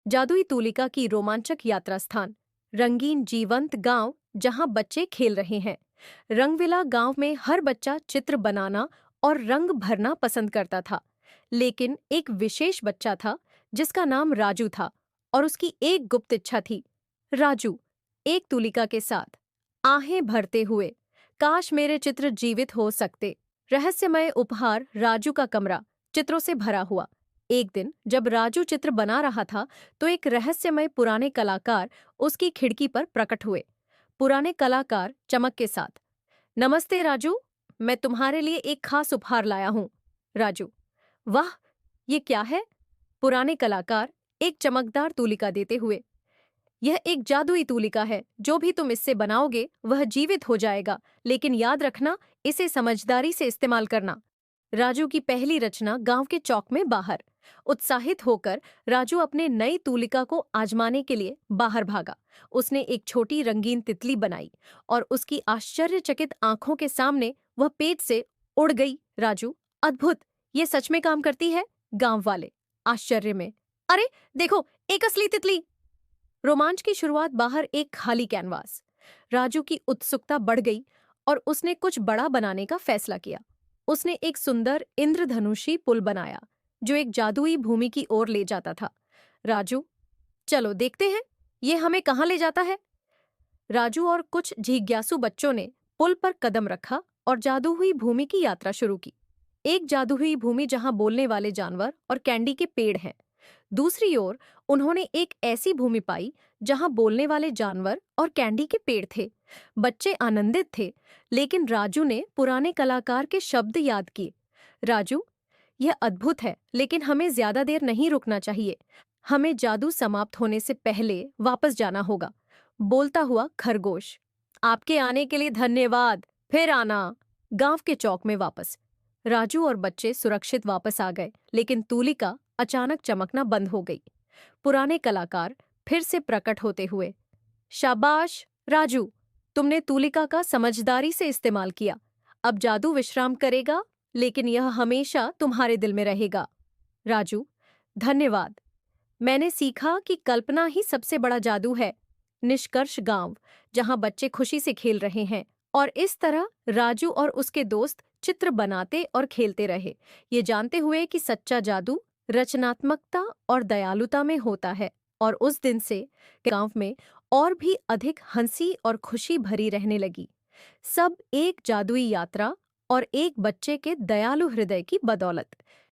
जादुई तूलिका की रोमांचक यात्रा स्थान। रंगीन जीवंत गांव जहां बच्चे खेल रहे हैं। रंगविला गांव में हर बच्चा चित्र बनाना और रंग भरना पसंद करता था। लेकिन एक विशेष बच्चा था जिसका नाम राजू था और उसकी एक गुप्त इच्छा थी। राजू एक तूलिका के साथ आहें भरते हुए, काश मेरे चित्र जीवित हो सकते। रहस्यमय उपहार राजू का कमरा चित्रों से भरा हुआ। एक दिन जब राजू चित्र बना रहा था तो एक रहस्यमय पुराने कलाकार उसकी खिड़की पर प्रकट हुए। पुराने कलाकार चमक के साथ, नमस्ते राजू, मैं तुम्हारे लिए एक खास उपहार लाया हूँ। राजू, वाह, ये क्या है? पुराने कलाकार एक चमकदार तूलिका देते हुए, यह एक जादुई तूलिका है, जो भी तुम इससे बनाओगे वह जीवित हो जाएगा, लेकिन याद रखना, इसे समझदारी से इस्तेमाल करना। राजू की पहली रचना गांव के चौक में बाहर। उत्साहित होकर राजू अपने नई तूलिका को आजमाने के लिए बाहर भागा। उसने एक छोटी रंगीन तितली बनाई और उसकी आश्चर्यचकित आंखों के सामने वह पेज से उड़ गई। राजू, अद्भुत, ये सच में काम करती है। गांव वाले आश्चर्य में, अरे देखो, एक असली तितली। रोमांच की शुरुआत बाहर एक खाली कैनवास। राजू की उत्सुकता बढ़ गई और उसने कुछ बड़ा बनाने का फैसला किया। उसने एक सुंदर इंद्रधनुषी पुल बनाया जो एक जादुई भूमि की ओर ले जाता था। राजू, चलो देखते हैं ये हमें कहाँ ले जाता है। राजू और कुछ जिज्ञासु बच्चों ने पुल पर कदम रखा और जादुई भूमि की यात्रा शुरू की। एक जादुई भूमि जहां बोलने वाले जानवर और कैंडी के पेड़ हैं। दूसरी ओर उन्होंने एक ऐसी भूमि पाई जहां बोलने वाले जानवर और कैंडी के पेड़ थे। बच्चे आनंदित थे, लेकिन राजू ने पुराने कलाकार के शब्द याद किए। राजू, यह अद्भुत है, लेकिन हमें ज्यादा देर नहीं रुकना चाहिए। हमें जादू समाप्त होने से पहले वापस जाना होगा। बोलता हुआ खरगोश, आपके आने के लिए धन्यवाद, फिर आना। गांव के चौक में वापस राजू और बच्चे सुरक्षित वापस आ गए, लेकिन तूलिका अचानक चमकना बंद हो गई। पुराने कलाकार फिर से प्रकट होते हुए, शाबाश राजू, तुमने तूलिका का समझदारी से इस्तेमाल किया। अब जादू विश्राम करेगा, लेकिन यह हमेशा तुम्हारे दिल में रहेगा। राजू, धन्यवाद। मैंने सीखा कि कल्पना ही सबसे बड़ा जादू है। निष्कर्ष गांव जहां बच्चे खुशी से खेल रहे हैं। और इस तरह राजू और उसके दोस्त चित्र बनाते और खेलते रहे, ये जानते हुए कि सच्चा जादू रचनात्मकता और दयालुता में होता है। और उस दिन से गांव में और भी अधिक हंसी और खुशी भरी रहने लगी। सब एक जादुई यात्रा और एक बच्चे के दयालु हृदय की बदौलत।